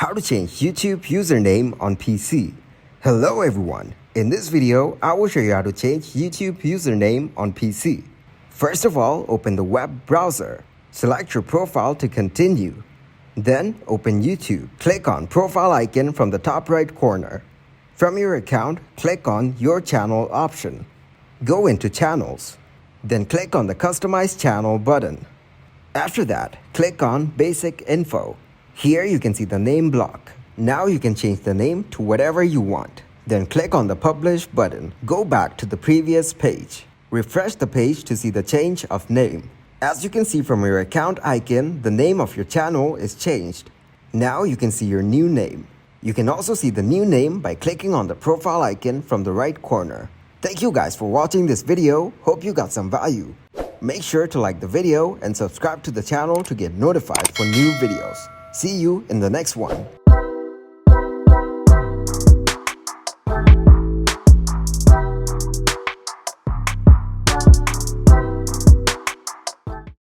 How to change YouTube username on PC. Hello everyone. In this video, I will show you how to change YouTube username on PC. First of all, open the web browser. Select your profile to continue. Then open YouTube. Click on profile icon from the top right corner. From your account, click on your channel option. Go into channels. Then click on the customize channel button. After that, click on basic info. Here you can see the name block. Now you can change the name to whatever you want. Then click on the publish button. Go back to the previous page. Refresh the page to see the change of name. As you can see from your account icon, the name of your channel is changed. Now you can see your new name. You can also see the new name by clicking on the profile icon from the right corner. Thank you guys for watching this video. Hope you got some value. Make sure to like the video and subscribe to the channel to get notified for new videos. See you in the next one.